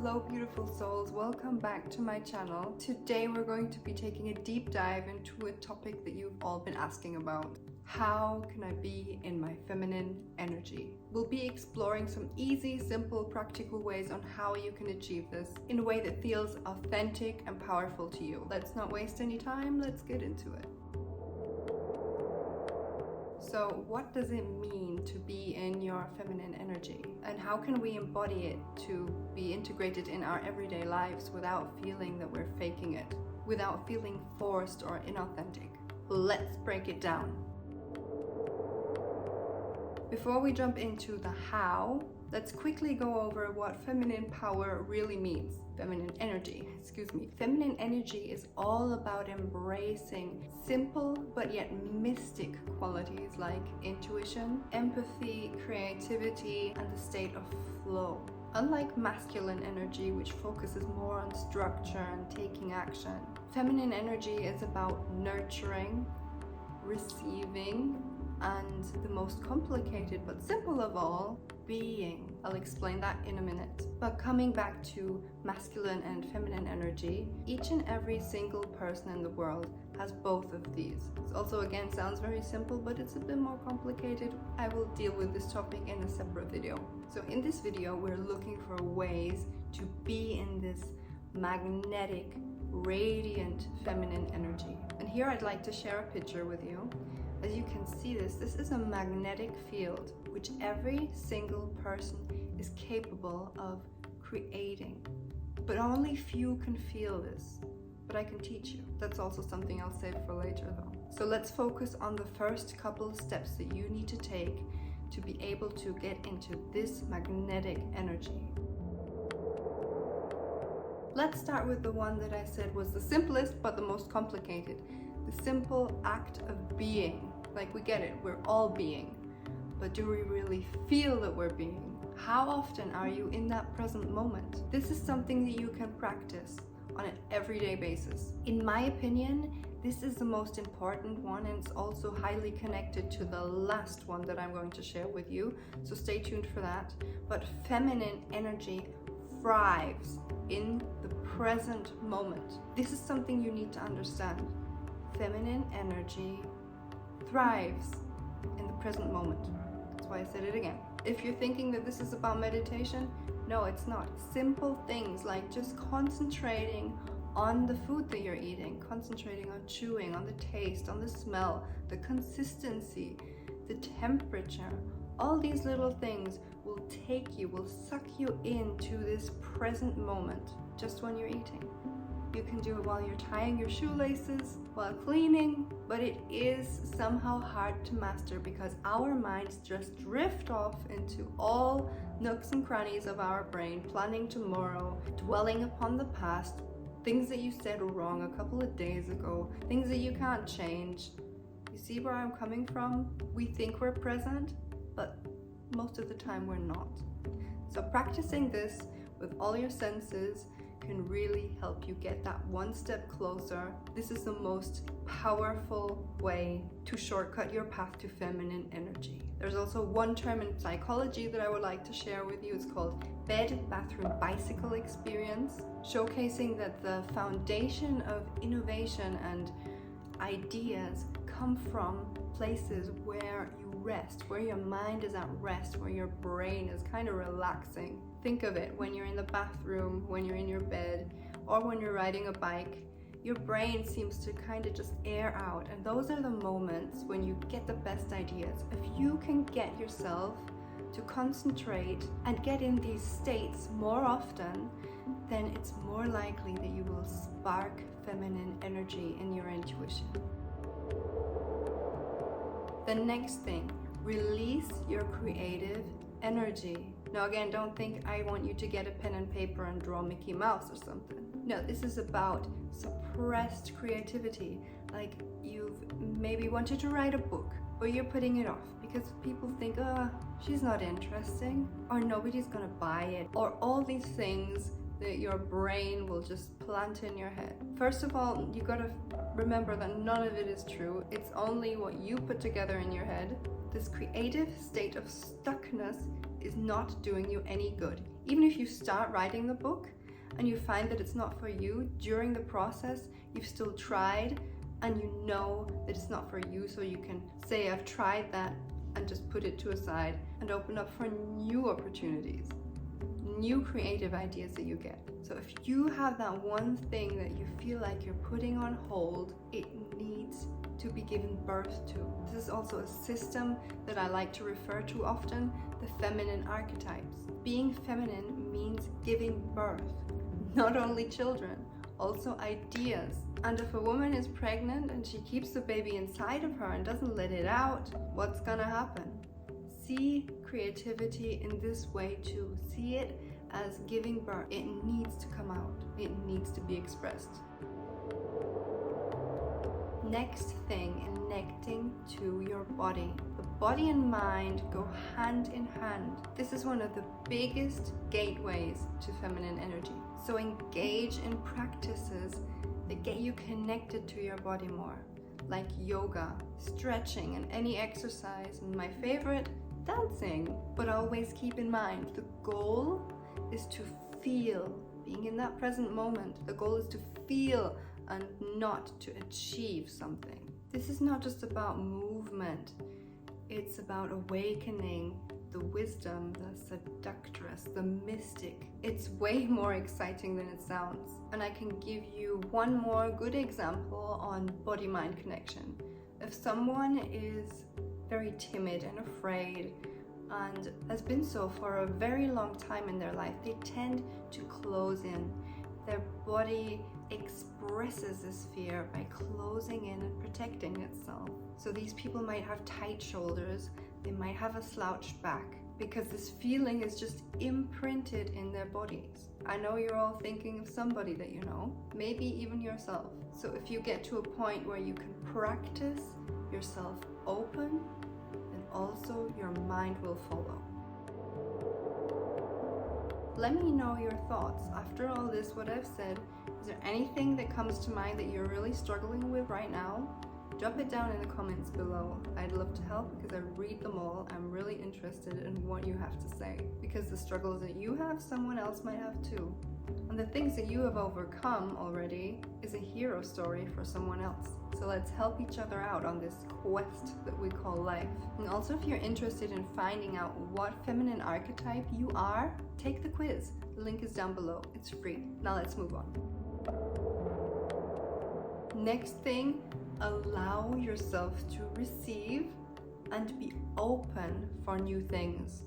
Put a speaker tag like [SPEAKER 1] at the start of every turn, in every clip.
[SPEAKER 1] Hello beautiful souls, welcome back to my channel. Today we're going to be taking a deep dive into a topic that you've all been asking about. How can I be in my feminine energy? We'll be exploring some easy, simple, practical ways on how you can achieve this in a way that feels authentic and powerful to you. Let's not waste any time, let's get into it. So what does it mean to be in your feminine energy? And how can we embody it to be integrated in our everyday lives without feeling that we're faking it, without feeling forced or inauthentic? Let's break it down. Before we jump into the how, let's quickly go over what feminine power really means. Feminine energy. Feminine energy is all about embracing simple but yet mystic qualities like intuition, empathy, creativity, and the state of flow. Unlike masculine energy, which focuses more on structure and taking action, feminine energy is about nurturing, receiving, and the most complicated but simple of all, being. I'll explain that in a minute. But coming back to masculine and feminine energy, each and every single person in the world has both of these. This also again sounds very simple, but it's a bit more complicated. I will deal with this topic in a separate video. So in this video, we're looking for ways to be in this magnetic, radiant feminine energy. And here I'd like to share a picture with you. As you can see this is a magnetic field which every single person is capable of creating. But only few can feel this. But I can teach you. That's also something I'll save for later though. So let's focus on the first couple of steps that you need to take to be able to get into this magnetic energy. Let's start with the one that I said was the simplest but the most complicated. The simple act of being. Like, we get it, we're all being. But do we really feel that we're being? How often are you in that present moment? This is something that you can practice on an everyday basis. In my opinion, this is the most important one, and it's also highly connected to the last one that I'm going to share with you. So stay tuned for that. But feminine energy thrives in the present moment. This is something you need to understand. Feminine energy thrives in the present moment. That's why I said it again. If you're thinking that this is about meditation, no, it's not. Simple things like just concentrating on the food that you're eating, concentrating on chewing, on the taste, on the smell, the consistency, the temperature. All these little things will suck you into this present moment just when you're eating. You can do it while you're tying your shoelaces, while cleaning, but it is somehow hard to master because our minds just drift off into all nooks and crannies of our brain, planning tomorrow, dwelling upon the past, things that you said wrong a couple of days ago, things that you can't change. You see where I'm coming from? We think we're present, but most of the time we're not. So practicing this with all your senses can really help you get that one step closer. This is the most powerful way to shortcut your path to feminine energy. There's also one term in psychology that I would like to share with you. It's called bed, bathroom, bicycle experience, showcasing that the foundation of innovation and ideas come from places where you rest, where your mind is at rest, where your brain is kind of relaxing. Think of it when you're in the bathroom, when you're in your bed, or when you're riding a bike. Your brain seems to kind of just air out, and those are the moments when you get the best ideas. If you can get yourself to concentrate and get in these states more often, then it's more likely that you will spark feminine energy in your intuition. The next thing, release your creative energy. Now again, don't think I want you to get a pen and paper and draw Mickey Mouse or something. No, this is about suppressed creativity. Like, you've maybe wanted to write a book, but you're putting it off because people think, oh, she's not interesting, or nobody's gonna buy it, or all these things that your brain will just plant in your head. First of all, you gotta remember that none of it is true. It's only what you put together in your head. This creative state of stuckness is not doing you any good. Even if you start writing the book and you find that it's not for you, during the process, you've still tried and you know that it's not for you, so you can say, I've tried that, and just put it to a side and open up for new opportunities, new creative ideas that you get. So if you have that one thing that you feel like you're putting on hold, it needs to be given birth to. This is also a system that I like to refer to often, the feminine archetypes. Being feminine means giving birth, not only children, also ideas. And if a woman is pregnant and she keeps the baby inside of her and doesn't let it out, what's gonna happen? See creativity in this way too. See it as giving birth. It needs to come out. It needs to be expressed. Next thing, connecting to your body. The body and mind go hand in hand. This is one of the biggest gateways to feminine energy. So engage in practices that get you connected to your body more, like yoga, stretching, and any exercise. And my favorite, dancing. But always keep in mind, the goal is to feel, being in that present moment. The goal is to feel and not to achieve something. This is not just about movement, it's about awakening the wisdom, the seductress, the mystic. It's way more exciting than it sounds. And I can give you one more good example on body-mind connection. If someone is very timid and afraid and has been so for a very long time in their life, they tend to close in. Their body expresses this fear by closing in and protecting itself. So these people might have tight shoulders, they might have a slouched back, because this feeling is just imprinted in their bodies. I know you're all thinking of somebody that you know, maybe even yourself. So if you get to a point where you can practice yourself open, then also your mind will follow. Let me know your thoughts. After all this, what I've said, is there anything that comes to mind that you're really struggling with right now? Drop it down in the comments below. I'd love to help because I read them all. I'm really interested in what you have to say, because the struggles that you have, someone else might have too. And the things that you have overcome already is a hero story for someone else. So let's help each other out on this quest that we call life. And also, if you're interested in finding out what feminine archetype you are, take the quiz. The link is down below. It's free. Now let's move on. Next thing, allow yourself to receive and be open for new things.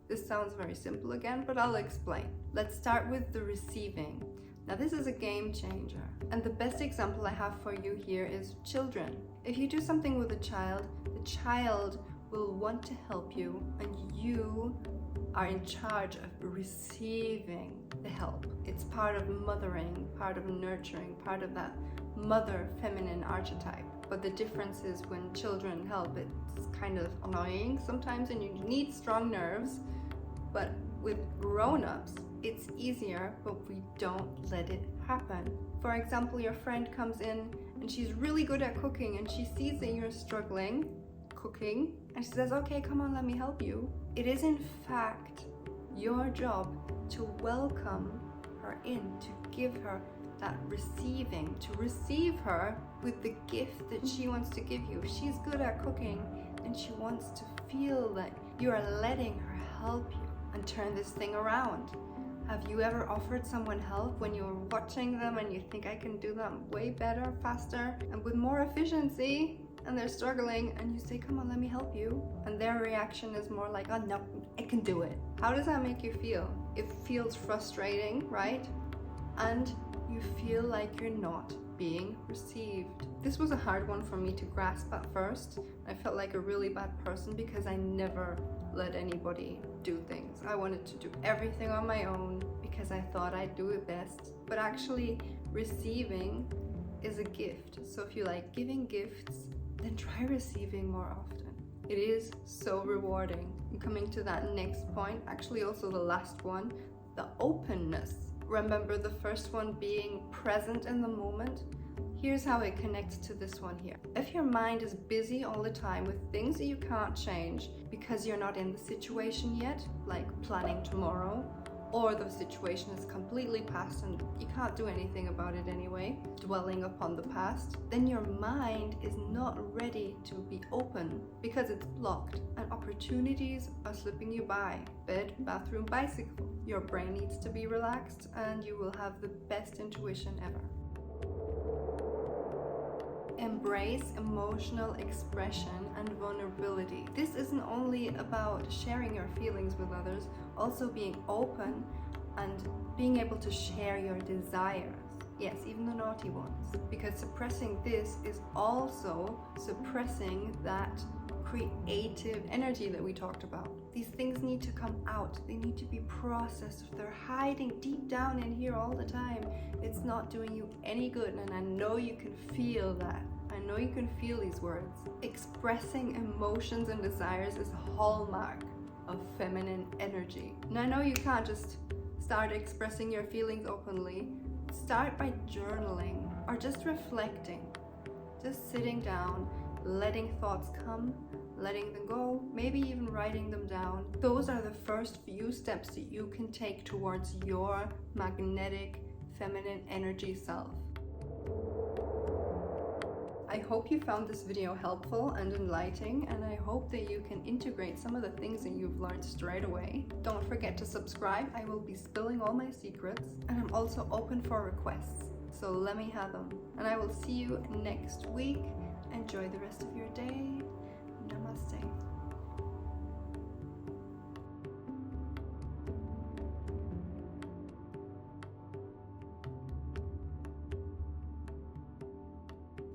[SPEAKER 1] This sounds very simple again, but I'll explain. Let's start with the receiving. Now this is a game changer, and the best example I have for you here is children. If you do something with a child, the child will want to help you, and you are in charge of receiving the help. It's part of mothering, part of nurturing, part of that mother feminine archetype. But the difference is when children help, it's kind of annoying sometimes and you need strong nerves. But with grown-ups, it's easier, but we don't let it happen. For example, your friend comes in and she's really good at cooking and she sees that you're struggling cooking and she says, okay, come on, let me help you. It is in fact your job to welcome her in, to give her that receiving, to receive her with the gift that she wants to give you. She's good at cooking and she wants to feel that you are letting her help you and turn this thing around. Have you ever offered someone help when you're watching them and you think, I can do that way better, faster, and with more efficiency, and they're struggling, and you say, come on, let me help you, and their reaction is more like, oh no, I can do it. How does that make you feel? It feels frustrating, right? And you feel like you're not being received. This was a hard one for me to grasp at first. I felt like a really bad person because I never let anybody do things. I wanted to do everything on my own because I thought I'd do it best. But actually, receiving is a gift. So if you like giving gifts, then try receiving more often. It is so rewarding. And coming to that next point, actually also the last one, the openness. Remember the first one being present in the moment? Here's how it connects to this one here. If your mind is busy all the time with things that you can't change because you're not in the situation yet, like planning tomorrow, or the situation is completely past and you can't do anything about it anyway, dwelling upon the past, then your mind is not ready to be open because it's blocked and opportunities are slipping you by. Bed, bathroom, bicycle. Your brain needs to be relaxed and you will have the best intuition ever. Embrace emotional expression and vulnerability. This isn't only about sharing your feelings with others, also being open and being able to share your desires. Yes, even the naughty ones. Because suppressing this is also suppressing that creative energy that we talked about. These things need to come out. They need to be processed. If they're hiding deep down in here all the time, it's not doing you any good. And I know you can feel that. I know you can feel these words. Expressing emotions and desires is a hallmark of feminine energy. And I know you can't just start expressing your feelings openly. Start by journaling or just reflecting. Just sitting down, letting thoughts come, letting them go, maybe even writing them down. Those are the first few steps that you can take towards your magnetic feminine energy self. I hope you found this video helpful and enlightening, and I hope that you can integrate some of the things that you've learned straight away. Don't forget to subscribe. I will be spilling all my secrets, and I'm also open for requests, so let me have them. And I will see you next week. Enjoy the rest of your day.